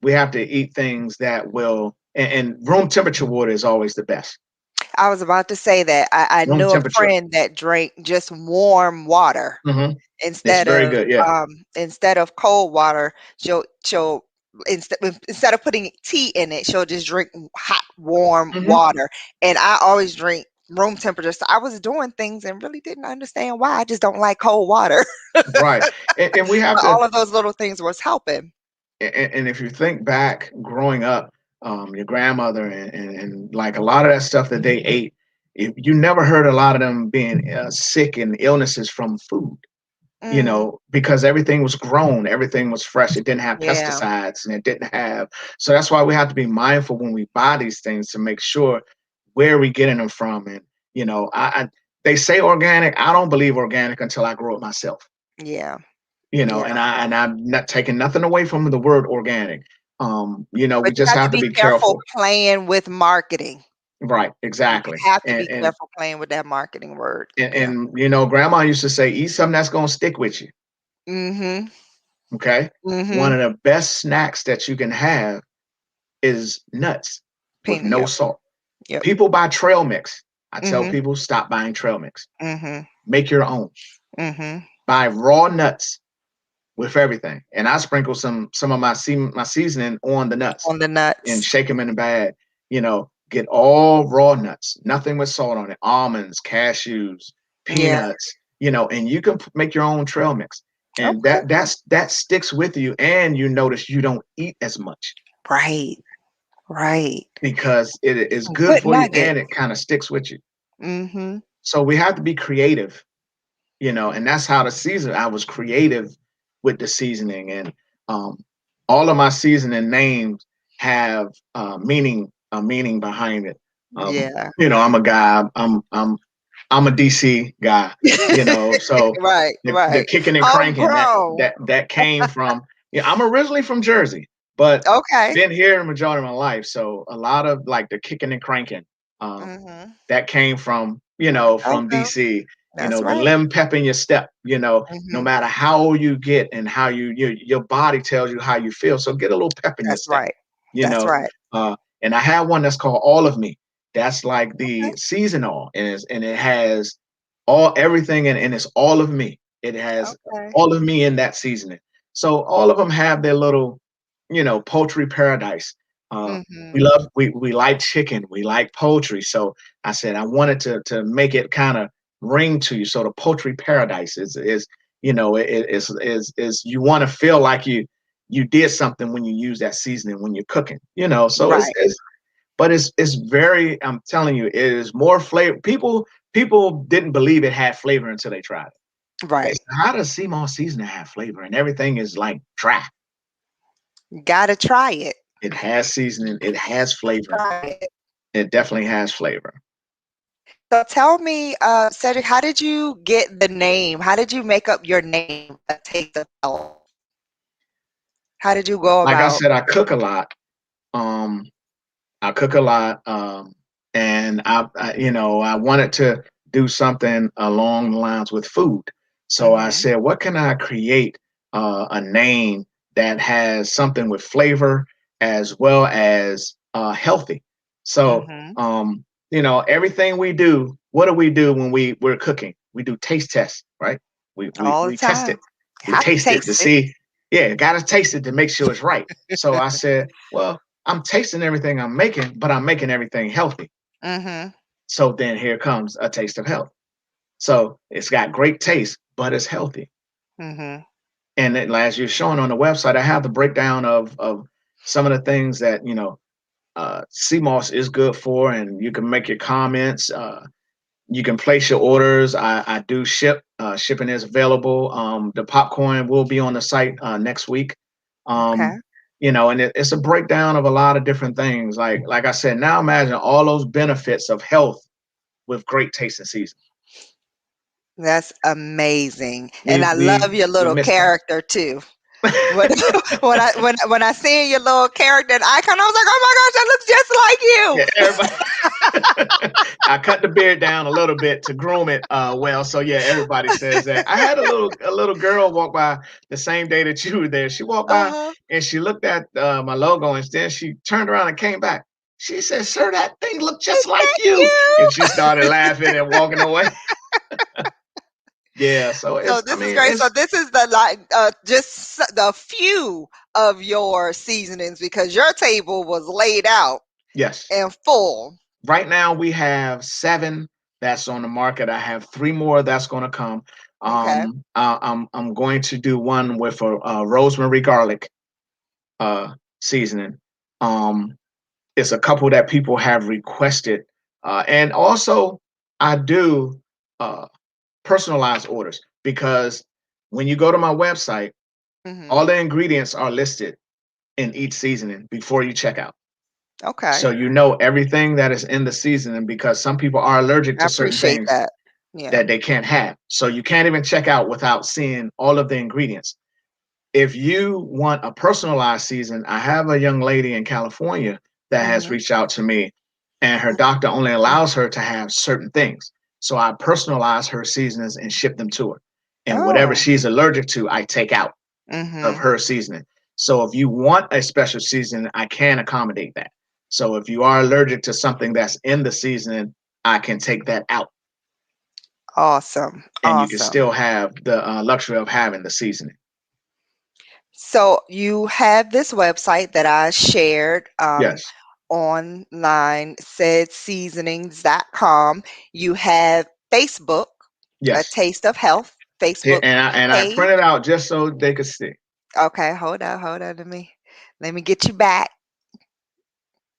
We have to eat things that will, and room temperature water is always the best. I was about to say that I Room knew a temperature. friend that drank just warm water Hmm. It's instead very of good. Yeah. cold water. She'll instead of putting tea in it, she'll just drink hot warm Hmm. water. And I always drink room temperature. So I was doing things and really didn't understand why. I just don't like cold water. Right. And we have But to, all of those little things was helping. and if you think back growing up, your grandmother and like a lot of that stuff that they ate, you never heard a lot of them being sick and illnesses from food, Mm, because everything was grown, everything was fresh. It didn't have yeah, pesticides and it didn't have, so that's why we have to be mindful when we buy these things to make sure where we getting them from. And, they say organic. I don't believe organic until I grow it myself. yeah, And yeah. I'm not taking nothing away from the word organic. We But you just have to have to be be careful careful. playing with marketing. Right, You exactly. have to And be and careful playing with that marketing word. and, Yeah. and grandma used to say, eat something that's gonna stick with you. Mhm. Okay. One Mhm. of the best snacks that you can have is nuts with Peanut, no yep, salt. yep. People buy trail mix. I tell Mhm. people, stop buying trail mix. Mhm. Make your own. Mhm. Buy raw nuts with everything. And I sprinkle some of my seasoning on the nuts On the and nuts. shake them in the bag. Get all raw nuts, nothing with salt on it. Almonds, cashews, Yeah. peanuts, and you can make your own trail mix. And Okay. that sticks with you, and you notice you don't eat as much Right. Right. because it is Some good good for you nuggets. and it kind of sticks with you. Mhm. So we have to be creative, and that's how the season. I was creative with the seasoning, and um, all of my seasoning names have a meaning behind it. Yeah. I'm a guy. I'm a DC guy. So Right, the right. kicking and cranking that Homegrown. that that came from. Yeah, I'm originally from Jersey, but Okay. been here the majority of my life. So a lot of like the kicking and cranking. Um, Mhm. that came from Okay. DC. That's The right. limb pep in your step. No Mhm. matter how old you get and how your body tells you how you feel. So get a little pep in your That's step. right. You That's know, right. and I have one that's called All of Me. That's like Okay. the seasonal, and it has everything, and it's all of me. It has Okay. all of me in that seasoning. So all of them have their little, poultry paradise. We Mhm. love we like chicken, we like poultry. So I said I wanted to make it kind of ring to you. So the poultry paradise is is you want to feel like you did something when you use that seasoning when you're cooking. So Right. but it's very, I'm telling you, it is more flavor. People didn't believe it had flavor until they tried it. They Right. said, how does sea moss seasoning have flavor? And everything is like dry. Gotta try it. It has seasoning, it has flavor. Try it. It definitely has flavor. So tell me, Cedric, how did you get the name? How did you make up your name, A Taste of Health? How did you go Like I about? said, I cook a lot. Um, I cook a lot, and I wanted to do something along the lines with food. So I Mhm. said, what can I create a name that has something with flavor as well as healthy? So, Mhm. everything we do, what do we do when we're cooking? We do taste tests, right? We we All the we test time. it. We Have to taste it to taste it. see. Yeah, gotta taste it to make sure it's right. So I said, well, I'm tasting everything I'm making, but I'm making everything healthy. Mhm. So then here comes a taste of health. So it's got great taste, but it's healthy. Mhm. And as you're showing on the website, I have the breakdown of some of the things that CMOS is good for, and you can make your comments. You can place your orders. I do ship. Shipping is available. The popcorn will be on the site next week. Okay. Um, and it's a breakdown of a lot of different things. Like I said, now imagine all those benefits of health with great taste and season. That's amazing. And We I we love your we little missed that. character too. When when I seen your little character and icon, I was like, "Oh my gosh, that looks just like Yeah, you." everybody. I cut the beard down a little bit to groom it well. So yeah, everybody says that. I had a little girl walk by the same day that you were there. She walked by Uh-huh. and she looked at my logo and then she turned around and came back. She said, "Sir, that thing looked just Is like that you." And you? she started laughing and walking away. Yeah, so So it's I this is mean, great. So it's this is the like just the few of your seasonings because your table was laid out yes. and full. Right now we have 7 that's on the market. I have 3 more that's going to come. Okay. I'm going to do one with a rosemary garlic seasoning. Um, it's a couple that people have requested, and also I do uh, personalized orders because when you go to my website, Mhm. all the ingredients are listed in each seasoning before you check out. So Okay. you know everything that is in the seasoning because some people are allergic I to certain appreciate things that. Yeah. that they can't have. So you can't even check out without seeing all of the ingredients. If you want a personalized season, I have a young lady in California that has Mhm. reached out to me, and her doctor only allows her to have certain things. So I personalize her seasonings and ship them to her. And whatever Oh. she's allergic to, I take out of Mhm. her seasoning. So if you want a special seasoning, I can accommodate that. So if you are allergic to something that's in the seasoning, I can take that out, Awesome. and you can Awesome. still have the luxury of having the seasoning. So you have this website that I shared Yes, online, saidseasonings.com. You have Facebook, A yes. Taste of Health Here, Facebook and I page. printed out just so they could see. Okay, hold on. Let me get you back.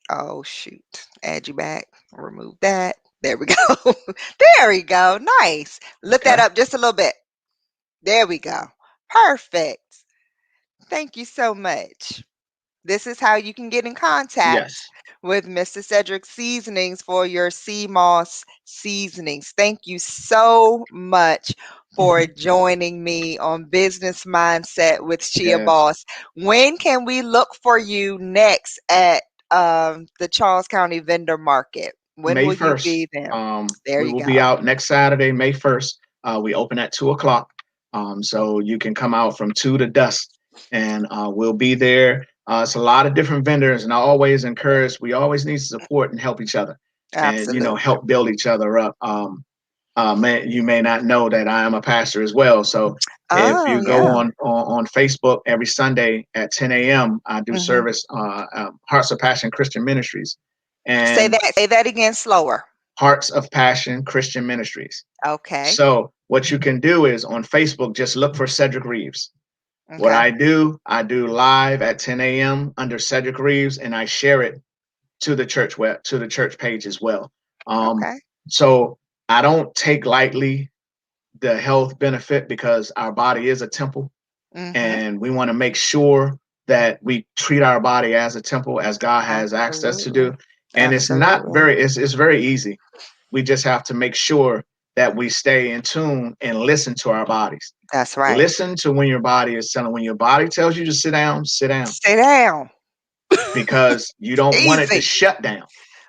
Oh shoot. Add you back. Remove that. There we go. There we go. Nice. Lift that Okay. up just a little bit. There we go. Perfect. Thank you so much. This is how you can get in contact Yes. with Mr. Cedric Seasonings for your sea moss seasonings. Thank you so much for joining me on Business Mindset with Yes. SheABOS. When can we look for you next at the Charles County Vendor Market? When May will you 1st. be there? There We you will be go. out next Saturday, May 1st. We open at 2 o'clock. So you can come out from 2 to dusk, and we'll be there. It's a lot of different vendors, and I always encourage, we always need to support and help each other and, Absolutely. help build each other up. you may not know that I am a pastor as well. So if Oh, you go yeah. on Facebook every Sunday at 10 a.m., I do Mhm. service Hearts of Passion Christian Ministries, Say and that again slower. Hearts of Passion Christian Ministries. Okay. So what you can do is on Facebook, just look for Cedric Reeves. What Okay. I do live at 10 a.m. under Cedric Reeves, and I share it to the church page as well. Um, Okay. so I don't take lightly the health benefit because our body is a temple, Mhm. and we want to make sure that we treat our body as a temple as God has asked us to Absolutely. do. And Absolutely. it's very easy. We just have to make sure that we stay in tune and listen to our bodies. That's right. Listen to when your body is telling. When your body tells you to sit down, Sit down. because you don't want it to Easy. shut down.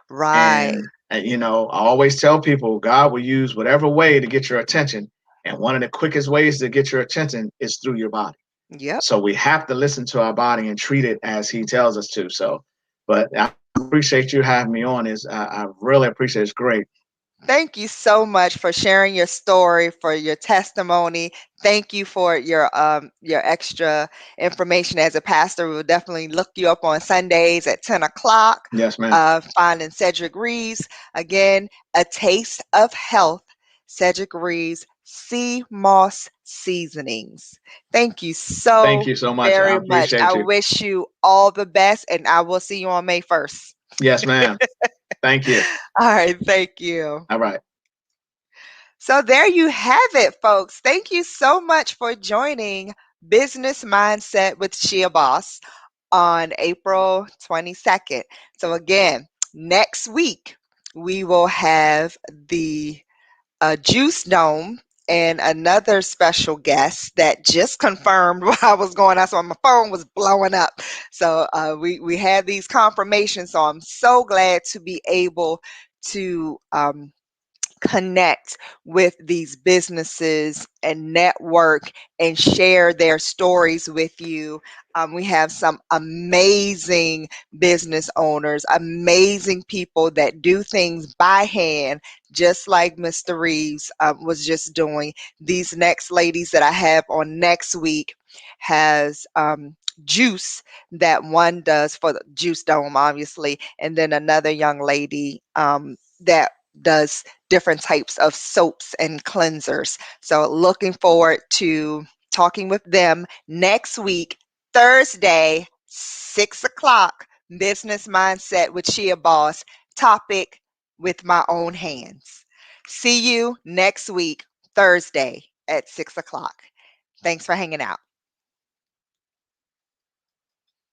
Right. And you know, I always tell people God will use whatever way to get your attention. And one of the quickest ways to get your attention is through your body. Yep. So we have to listen to our body and treat it as he tells us to. So, but I appreciate you having me on. I really appreciate it. It's great. Thank you so much for sharing your story, for your testimony. Thank you for your extra information as a pastor. We'll definitely look you up on Sundays at 10 o'clock. Yes, ma'am. Finding Cedric Reeves again. A Taste of Health. Cedric Reeves Sea Moss Seasonings. Thank you Thank so you so much. I very much. I appreciate you. wish you all the best, and I will see you on May 1st. Yes, ma'am. Thank you. All right. Thank you. All right. So there you have it, folks. Thank you so much for joining Business Mindset with SheABOS on April 22nd. So again, next week we will have the Juice Dome and another special guest that just confirmed while I was going out. So my phone was blowing up. So we had these confirmations. So I'm so glad to be able to connect with these businesses and network and share their stories with you. We have some amazing business owners, amazing people that do things by hand, just like Mr. Reeves was just doing. These next ladies that I have on next week has juice that one does for the Juice Dome, obviously, and then another young lady that does different types of soaps and cleansers. So looking forward to talking with them next week, Thursday, 6 o'clock, Business Mindset with Shea Boss, topic with my own hands. See you next week, Thursday at 6 o'clock. Thanks for hanging out.